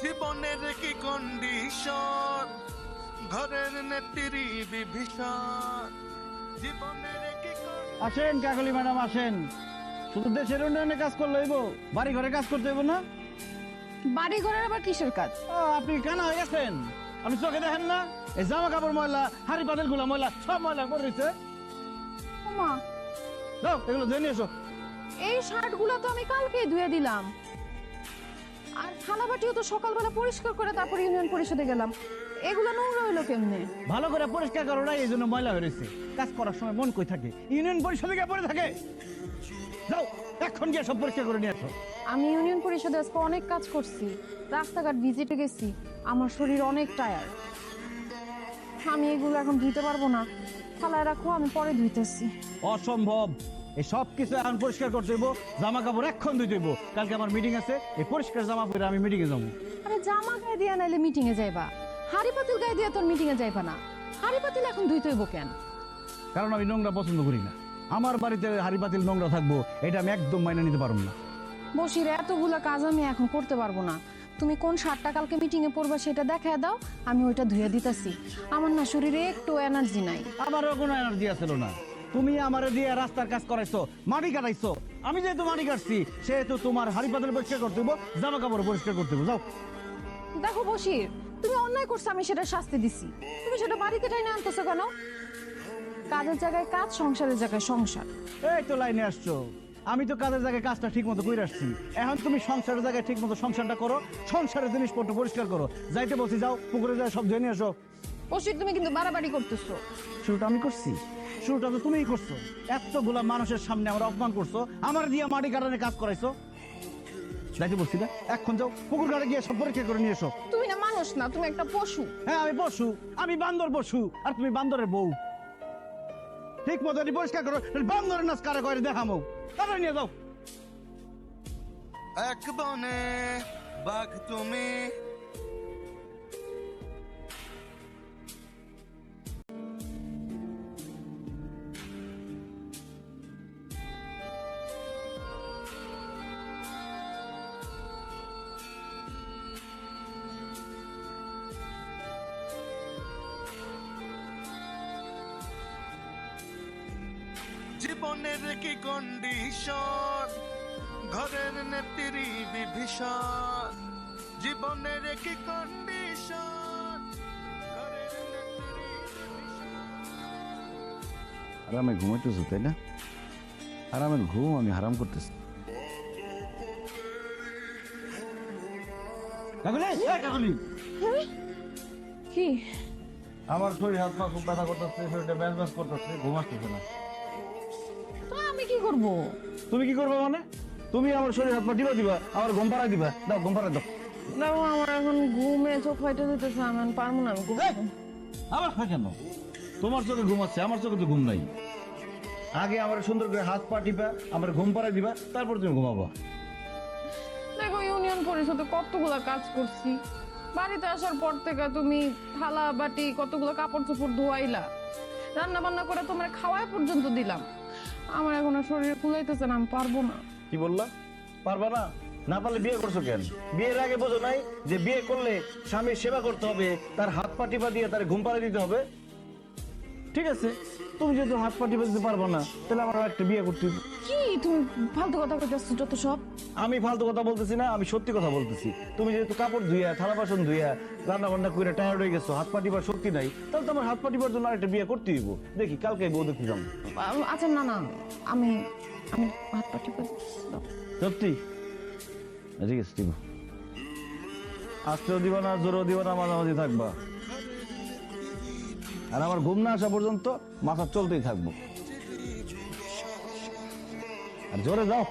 জীবনের কি কন্ডিশন, ঘরের নেত্রী বিভীষণ, জীবনের কি আসেন কাকলি ম্যাডাম আসেন। শুধু দেশের উন্নয়নে কাজ করলে হইব, বাড়ি ঘরে কাজ করতে হইব না? বাড়ি ঘরের আবার কিসের কাজ? আপনি কানা হয়ে গেছেন, আপনি চোখে দেখেন না? এই জামা কাপড় ময়লা, হাড়ি পাতিল গুলা ময়লা, সব ময়লা করে দিচ্ছে। মা, যাও এগুলো ধুয়ে নিয়ে এসো। এই শার্ট গুলো তো আমি কালকেই ধুয়ে দিলাম, আর থালা বাটিও তো সকালবেলা পরিষ্কার করে তারপর ইউনিয়ন পরিষদে গেলাম। এগুলো নোংরা হইলো কেমনে? ভালো করে পরিষ্কার করো না, এই জন্য ময়লা হয়ে রয়েছে। কাজ করার সময় মন কই থাকে? ইউনিয়ন পরিষদে গিয়ে পড়ে থাকে। যাও এখন গিয়ে সব পরিষ্কার করে নিয়ে এসো। আমি ইউনিয়ন পরিষদে আজকে অনেক কাজ করছি, রাস্তাঘাট ভিজিটে গেছি, আমার শরীর অনেক টায়ার্ড। আমি এগুলো এখন ধুইতে পারবো না, থালায় রাখো, আমি পরে ধুইতেছি। অসম্ভব, এই সব কিছু এখন পরিষ্কার করতে হইব। জামা কাপড় এখন ধুইতে হইব, কালকে আমার মিটিং আছে। এই পরিষ্কার জামা পরে আমি মিটিং এ যাবো। আরে জামা গায়ে দিয়ে নাইলে মিটিং এ যাইবা, হাড়ি পাতিল গায়ে দিয়ে তোর মিটিং এ যাইবা না। হাড়ি পাতিল এখন ধুইতে হইব কেন? কারণ আমি নোংরা পছন্দ করি না। আমার বাড়িতে হাড়ি পাতিল নোংরা থাকবো, এটা আমি একদম মাইনে নিতে পারবো না। বসির এতগুলা কাজ আমি এখন করতে পারবো না। তুমি কোন শার্টটা কালকে মিটিং এ পরবা সেটা দেখায় দাও, আমি ওইটা ধুয়ে দিতেছি। আমার না শরীরে একটু এনার্জি নাই। আমারও কোনো এনার্জি আছিল না। তুমি আমারে দিয়ে রাস্তার কাজ করাইছো, মাটি কাটাইছো। আমি যেহেতু মাটি কাটছি, সেহেতু তোমার হাড়ি পাতিল পরিষ্কার করতে হইব, জামা কাপড় পরিষ্কার করতে হইব। যাও। দেখো বসির, তুমি অন্যায় করছো, আমি সেটা শাস্তি দিছি, তুমি সেটা বাড়িতে টাইনে আনতেছো কেন? কাজের জায়গায় কাজ, সংসারের জায়গায় সংসার। এই তো লাইনে আসছো। আমি তো কাজের জায়গায় কাজটা ঠিক মতো করে আসছি, এখন তুমি সংসারের জায়গায় ঠিক মতো সংসারটা করো, সংসারের জিনিসপত্র পরিষ্কার করো। যাইতে বলছি যাও, পুকুরে যাও, সব ধুয়ে নিয়ে আসো। বসির, তুমি কিন্তু বাড়াবাড়ি করতেছো। শুরুটা আমি করছি? শুরুটা তো তুমিই করছো। এতগুলা মানুষের সামনে আমার অপমান করছো, আমার দিয়ে মাটি কাটানে কাজ করাইছো। যাইতে বলছি না, এখন যাও, পুকুর ঘাটে গিয়ে সব পরীক্ষা করে নিয়ে এসো। তুমি না মানুষ না, তুমি একটা পশু। হ্যাঁ আমি পশু, আমি বান্দর পশু, আর তুমি বান্দরের বউ। ঠিক মতো পরিষ্কার করো, বান্দরের নাচ কারা করে দেখামো। তারপরে নিয়ে যাও। এক বনে বাঘ তুমি, জীবনের কি কন্ডিশন, ঘরের নেত্রী বিভীষণ, জীবনের কি কন্ডিশন, ঘরের নেত্রী বিভীষণ। আরামে ঘুমাইতেছো তাই না? আরামের ঘুম আমি হারাম করতেছি। কি? আমার শরীর হাত পা খুব ব্যথা করতেছে, শরীরটা ব্যাস ব্যাস করতেছে, ঘুম আসতেছে না। তো আমি কি করব? তুমি কি করবে মানে? তুমি আমার শরীর হাত পা দিবা, আমার ঘুম পাড়াই দিবা। দাও ঘুম পাড়াই দাও। দেখো আমার এখন ঘুমে চোখ হইতে দিতেছে, আমি এখন পারবো না। আমি ঘুমাবো। আবার হয় কেন? তোমার চোখে ঘুম আছে, আমার চোখে তো ঘুম নাই। আগে আমার সুন্দর করে হাত পা টিপা আমার ঘুম পাড়াই দিবা, তারপর তুমি ঘুমাবো। দেখো ইউনিয়ন পরিষদে কতগুলা কাজ করছি, বাড়িতে আসার পর থেকে তুমি থালা বাটি কতগুলো কাপড় চোপড় ধোয়াইলা, রান্না বান্না করে তোমার খাওয়াই পর্যন্ত দিলাম। আমার এখন আর শরীরে কুলাইতেছে না, আমি পারবো না। কি বললা? পারবা না? না পারলে বিয়ে করছো কেন? বিয়ের আগে বোঝো নাই যে বিয়ে করলে স্বামীর সেবা করতে হবে, তার হাত পা টিপা দিয়ে তার ঘুম পাড়াই দিতে হবে? ঠিক আছে, তুমি যেহেতু হাত পা টিপা দিতে পারবো না, তাহলে আমার আর একটা বিয়ে করতে হবে। কি তুমি ফালতু কথা কইতেছো যত সব? আমি ফালতু কথা বলতেছি না, আমি সত্যি কথা বলতেছি। তুমি যেহেতু কাপড় ধুইয়া, থালা বাসন ধুইয়া, রান্না বান্না করে টায়ার্ড হয়ে গেছো, হাত পা টিপার শক্তি নাই, তাহলে তোমার হাত পা টিপার জন্য আরেকটা বিয়ে করতে হইব। দেখি কালকে বউ দেখতে যাবো। আচ্ছা না না, আমি আমি হাত পা টিপে দাও। সত্যি? ঠিক আছে, দিব। আজকেও দিবা না, জোরও দিবা না, মাঝামাঝি থাকবা। আর আমার ঘুম না আসা পর্যন্ত মাথা চলতেই থাকবো। আর জোরে যাও।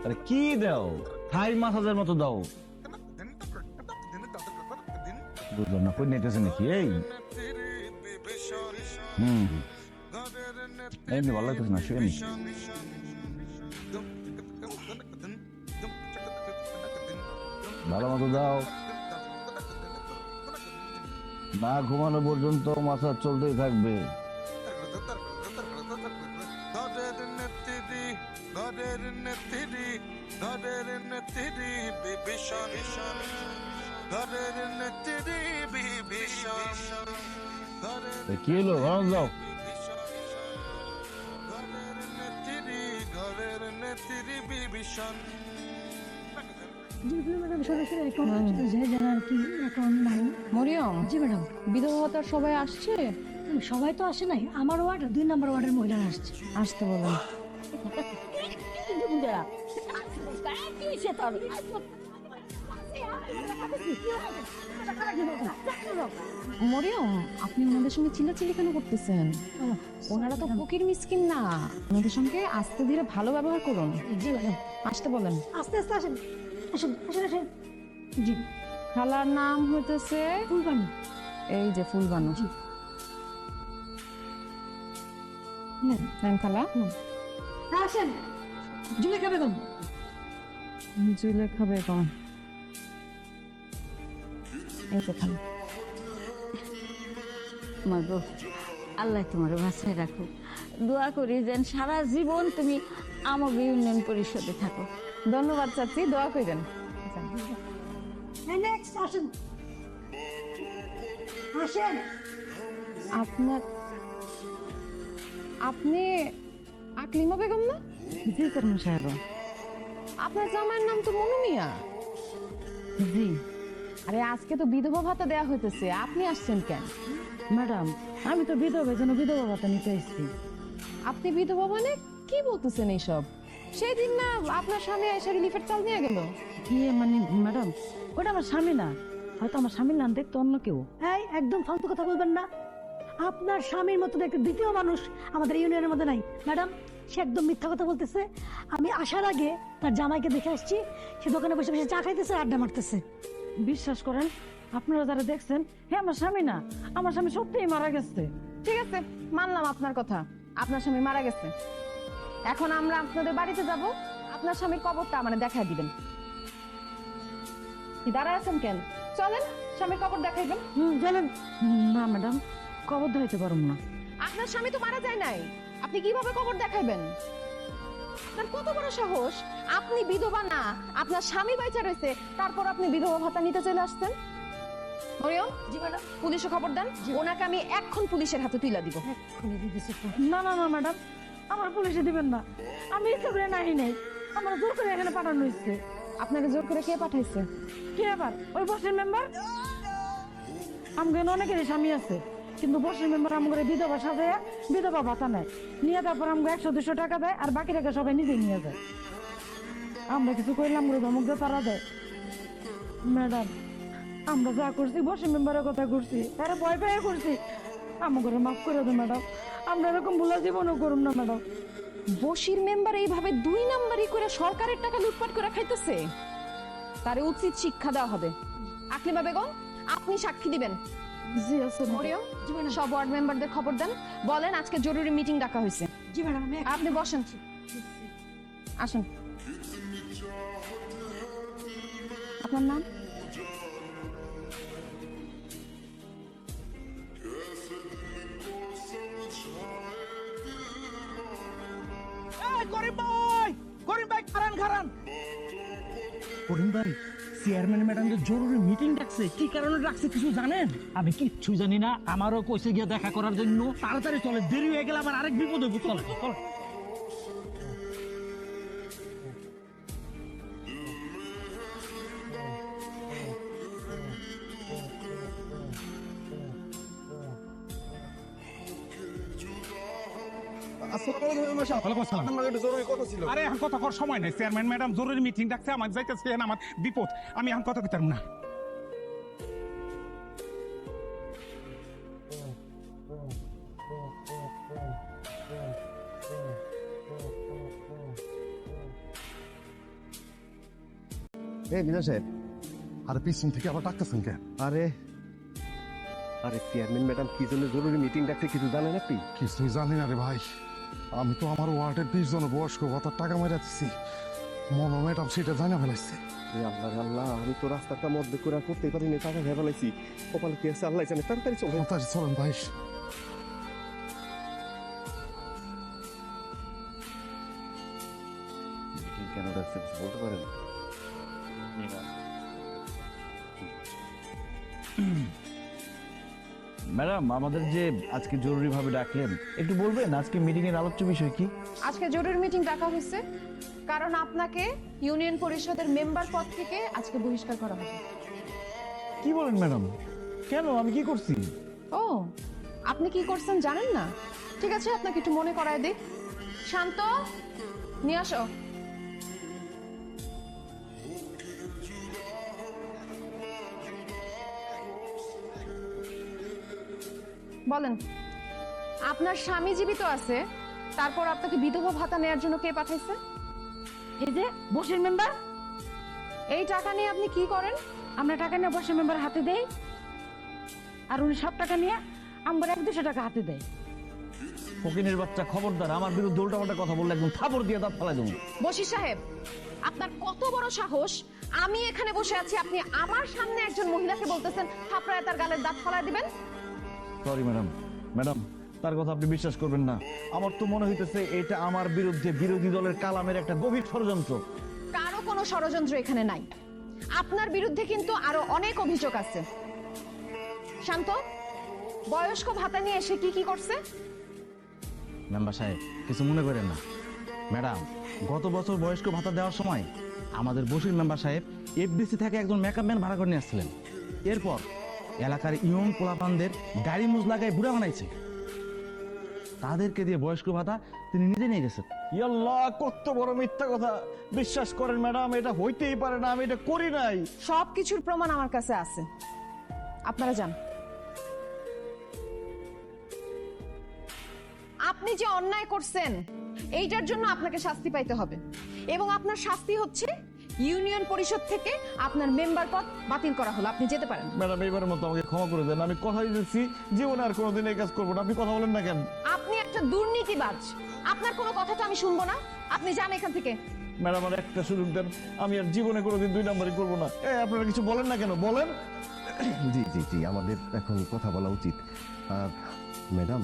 আরে কি দাও? থাই মাসাজের মতো দাও। বুঝলাম না, কই নেটেছে নাকি? এই এমনি ভালো লাগতেছে না, শুয়ে নি। ভালো মতো দাও। না ঘুমানো পর্যন্ত মাথা চলতেই থাকবে। ঘরের নেত্রী, ঘরের নেত্রী বিভীষণ, ঘরের নেত্রী বিভীষণ, ঘরের কি হলো ঘর যাও ঘরের নেত্রী বিভীষণ। ম্যাডাম সরাসরি অ্যাকাউন্ট আছে যারা আর কি অ্যাকাউন্ট নাই। মরিয়ম, জি ম্যাডাম। বিধবা ভাতার সবাই আসছে? সবাই তো আসে নাই, আমার ওয়ার্ড 2 নম্বর ওয়ার্ডের মহিলারা আসছে। আসতে বলেন। মরিয়ম, আপনি ওনাদের সঙ্গে চিল্লাচিল্লি কেন করতেছেন? ওনারা তো ফকির মিসকিন না, ওনাদের সঙ্গে আস্তে ধীরে ভালো ব্যবহার করুন। জি ম্যাডাম। আসতে বলেন। আস্তে আস্তে আসেন, আসুন আসুন আসেন। জি। খালার নাম হইতেছে ফুলবানু। এই যে ফুলবানু। জি। নেন। নেন খালা। আসেন। জুলেখা বেগম। জুলেখা বেগম। এই যে খালা। মাগো, আল্লাহ তোমার বাঁচায় রাখো। দোয়া করি যেন সারা জীবন তুমি আমাকে ইউনিয়ন পরিষদে থাকো। ধন্যবাদ চাচি, দোয়া করেন। নেক্সট আসেন। আসেন। আপনার আপনি আকলিমা বেগম না? জি চেয়ারম্যান সাহেব। আপনার জামাইয়ের নাম তো মনু মিয়া। জি আরে আজকে তো বিধবা ভাতা দেয়া হইতেছে, আপনি আসছেন কেন? ম্যাডাম, আমি তো বিধবা, যেন বিধবা ভাতা নিতে এসেছি। আপনি বিধবা মানে কি বলতেছেন এইসব? সেই দিন না আপনার স্বামী এসে রিলিফের চাল নিয়ে গেল। কি মানে ম্যাডাম, ওটা আমার স্বামী না, হয়তো আমার স্বামীর নাম দেখতো অন্য কেউ। এই একদম ফালতু কথা বলবেন না। আপনার স্বামীর মতো একটা দ্বিতীয় মানুষ আমাদের ইউনিয়নের মধ্যে নাই ম্যাডাম। সে একদম মিথ্যা কথা বলতেছে। আমি আসার আগে তার জামাইকে দেখে আসছি, সে দোকানে বসে বসে চা খাইতেছে, আড্ডা মারতেছে। বিশ্বাস করেন, আপনারা যারা দেখছেন, হ্যাঁ আমার স্বামী না, আমার স্বামী সত্যিই মারা গেছে। ঠিক আছে, মানলাম আপনার কথা, আপনার স্বামী মারা গেছে। এখন আমরা আপনাদের বাড়িতে যাব, আপনার স্বামীর কবরটা আমাদের দেখায় দিবেন। কি দাঁড়ায় আছেন কেন? চলেন, স্বামীর কবর দেখাইবেন। চলেন। না ম্যাডাম, কবর ধরাইতে পারবো না। আপনার স্বামী তো মারা যায় নাই, আপনি কিভাবে কবর দেখাইবেন? আপনার কত বড় সাহস! আপনি বিধবা না, আপনার স্বামী বাইচা রয়েছে, তারপর আপনি বিধবা ভাতা নিতে চলে আসছেন। মরিয়ম, জি ম্যাডাম। পুলিশে খবর দেন, ওনাকে আমি এখন পুলিশের হাতে তুলে দিব। এক্ষুনি দিতেছি তো। না না না ম্যাডাম, আমার পুলিশে দিবেন না। আমি ইচ্ছা করে নাই নাই, আমার জোর করে এখানে পাঠানো হয়েছে। আপনাকে জোর করে কে পাঠাইছে? কি আবার ওই বসের মেম্বার? আমগেন অনেকেরই স্বামী আছে, কিন্তু বসের মেম্বার আমগরে বিধবা সাজায় বিধবা ভাতা নেয়, নিয়ে তারপর আমগো 100-200 টাকা দেয়, আর বাকি টাকা সবাই নিজে নিয়ে যায়। আমরা কিছু কইলাম করে ধমক দিয়ে তারা দেয়। ম্যাডাম, আমরা যা করছি বসের মেম্বারের কথা করছি, তারা ভয় পেয়ে করছি। আমগরে মাফ করে দেন ম্যাডাম, আমরা এরকম ভুলা জীবনও করুন না ম্যাডাম। বশির মেম্বার এইভাবে 2 নাম্বারি করে সরকারের টাকা লুটপাট করে খাইতেছে, তারে উচিত শিক্ষা দেওয়া হবে। আকলিমা বেগম, আপনি সাক্ষী দিবেন। জি আছে মরিয়ম, সব ওয়ার্ড মেম্বারদের খবর দেন, বলেন আজকে জরুরি মিটিং ডাকা হয়েছে। জি ম্যাডাম। আমি আপনি বসেন, আসুন। আপনার নাম? করিম ভাই, চেয়ারম্যান ম্যাডাম যে জরুরি মিটিং ডাকছে, কি কারণে ডাকছে কিছু জানেন? আমি কিচ্ছু জানি না, আমারও কইছে গিয়ে দেখা করার জন্য। তাড়াতাড়ি চলে, দেরি হয়ে গেলে আবার আরেক বিপদ হইব। চলে চল। আরে এখন কথা কর সময় নাই, চেয়ারম্যান ম্যাডাম জরুরি মিটিং ডাকছে, আমার যাইতেছে, আমার বিপদ, আমি এখন কথা কইতাম না। বিনা সাহেব, আর পিছন থেকে আবার ডাকতেছেন কেন? আরে আরে চেয়ারম্যান ম্যাডাম কি জন্য জরুরি মিটিং ডাকছে কিছু জানেন আপনি? কিছুই জানি না রে ভাই। আমি তো আমার ওয়ার্ডের 20 জন বয়স্ক ভাতার টাকা মেরে দিচ্ছি, মনো ম্যাডাম সেটা জানা ফেলাইছে। আল্লাহ আল্লাহ, আমি তো রাস্তাটা মধ্যে করে করতে পারিনি, টাকা খেয়ে ফেলাইছি। কপালে কি আছে আল্লাহ জানে। তাড়াতাড়ি চলে। তাড়াতাড়ি চলেন ভাই। ডাকছে, কিছু বলতে পারেন? ম্যাডাম, আমাদের যে আজকে জরুরি ভাবে ডাকলেন, একটু বলবেন আজকে মিটিং এর আলোচ্য বিষয় কি? আজকে জরুরি মিটিং ডাকা হয়েছে কারণ আপনাকে ইউনিয়ন পরিষদের মেম্বার পদ থেকে আজকে বহিষ্কার করা হবে। কি বলেন ম্যাডাম? কেন, আমি কি করছি? ও, আপনি কি করছেন জানেন না? ঠিক আছে, আপনাকে একটু মনে করায় দিই। শান্ত, নিয়ে আসো। বলেন, আপনার স্বামী জীবিত আছে, তারপর আপনাকে বিধবা ভাতা নেয়ার জন্য কে পাঠাইছে? এই যে বসের মেম্বার, এই টাকা নিয়ে আপনি কি করেন? আমরা টাকা নিয়ে বসের মেম্বার হাতে দেই, আর উনি সব টাকা নিয়ে আমার 100-200 টাকা হাতে দেয়। ফকিনের বাচ্চা, খবরদার, আমার বিরুদ্ধে উল্টাপাল্টা কথা বললে একদম থাপড় দিয়ে দাঁত ফালাই দেবো। বশির সাহেব, আপনার কত বড় সাহস! আমি এখানে বসে আছি, আপনি আমার সামনে একজন মহিলাকে বলতেছেন থাপড়ায় তার গালের দাঁত ফালাই দিবেন? সরি ম্যাডাম, ম্যাডাম তার কথা আপনি বিশ্বাস করবেন না। আমার তো মনে হইতেছে এটা আমার বিরুদ্ধে বিরোধী দলের কালামের একটা গভীর ষড়যন্ত্র। কারো কোনো ষড়যন্ত্র এখানে নাই। আপনার বিরুদ্ধে কিন্তু আরো অনেক অভিযোগ আছে। শান্ত, বয়স্ক ভাতা নিয়ে এসে কি কি করছে? মেম্বার সাহেব, কিছু মনে করেন না। ম্যাডাম, গত বছর বয়স্ক ভাতা দেওয়ার সময় আমাদের বসির মেম্বার সাহেব এফডিসি থেকে একজন মেকআপ ম্যান ভাড়া করে নিয়ে আসছিলেন। এরপর এলাকার ইয়ং পোলাপানদের গাড়ি মুজ লাগায় বুড়া বানাইছে, তাদেরকে দিয়ে বয়স্ক ভাতা তিনি নিজে নিয়ে গেছেন। ইয়াল্লাহ, কত বড় মিথ্যা কথা! বিশ্বাস করেন ম্যাডাম, এটা হইতেই পারে না, আমি এটা করি নাই। সবকিছুর প্রমাণ আমার কাছে আছে, আপনারা যান। আপনি যে অন্যায় করছেন এইটার জন্য আপনাকে শাস্তি পাইতে হবে, এবং আপনার শাস্তি হচ্ছে ইউনিয়ন পরিষদ থেকে আপনার মেম্বার পদ বাতিল করা হলো। আপনি যেতে পারেন। ম্যাডাম, এইবারের মতো আমাকে ক্ষমা করে দেন, আমি কথা দিয়েছি জীবনে আর কোনোদিন এই কাজ করবো না। আপনি কথা বলেন না কেন? আপনি একটা দুর্নীতিবাজ, আপনার কোনো কথা তো আমি শুনবো না। আপনি যান এখান থেকে। ম্যাডাম, আর একটা সুযোগ দেন, আমি আর জীবনে কোনোদিন 2 নাম্বারই করবো না। আপনারা কিছু বলেন না কেন, বলেন। জি জি জি, আমাদের এখন কথা বলা উচিত। আর ম্যাডাম,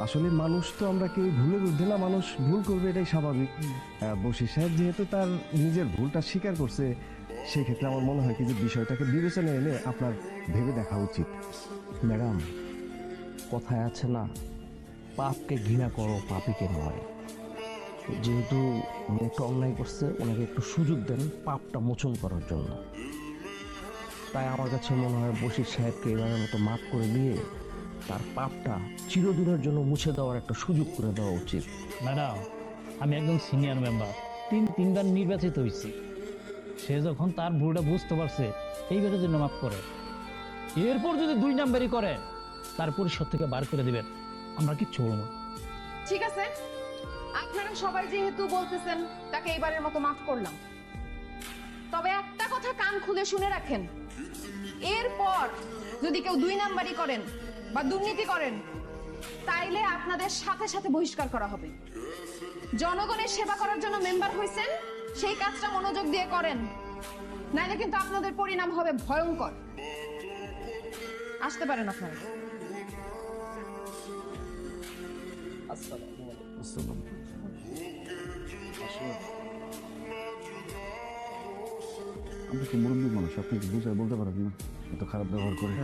আসলে মানুষ তো আমরা কেউ ভুলের ঊর্ধ্বে না, মানুষ ভুল করবে, এটাই স্বাভাবিক। বশির সাহেব যেহেতু তার নিজের ভুলটা স্বীকার করছে, সেই ক্ষেত্রে আমার মনে হয় কি যে বিষয়টাকে বিবেচনায় এনে আপনার ভেবে দেখা উচিত। ম্যাডাম, কথায় আছে না, পাপকে ঘৃণা করো, পাপীকে নয়। যেহেতু উনি একটা অন্যায় করছে, ওনাকে একটু সুযোগ দেন পাপটা মোচন করার জন্য। তাই আমার কাছে মনে হয় বশির সাহেবকে এবারের মতো মাফ করে দিয়ে তার পাপটা চিরদিনের জন্য মুছে দেওয়ার একটা সুযোগ করে দেওয়া উচিত। ম্যাডাম, আমি একজন সিনিয়র মেম্বার, 3বার নির্বাচিত হয়েছি। সে যখন তার ভুলটা বুঝতে পারছে, এইবারের জন্য মাফ করে। এরপর যদি 2 নাম্বারই করে, তার পরিষদ থেকে বার করে দিবেন, আমরা কিচ্ছু বলবো না। ঠিক আছে, আপনারা সবাই যেহেতু বলতেছেন, তাকে এবারের মতো মাফ করলাম। তবে একটা কথা কান খুলে শুনে রাখেন, এরপর যদি কেউ 2 নাম্বারই করেন বা দুর্নীতি করেন, তাইলে আপনাদের সাথে সাথে বহিষ্কার করা হবে। জনগণের সেবা করার জন্য মেম্বার হয়েছেন, সেই কাজটা মনোযোগ দিয়ে করেন, নাইলে কিন্তু আপনাদের পরিণাম হবে ভয়ঙ্কর। আসতে পারেন আপনারা। আমরা তো মুরব্বী মানুষ, আপনি বুঝায় বলতে পারেন না, এত খারাপ ব্যবহার করে।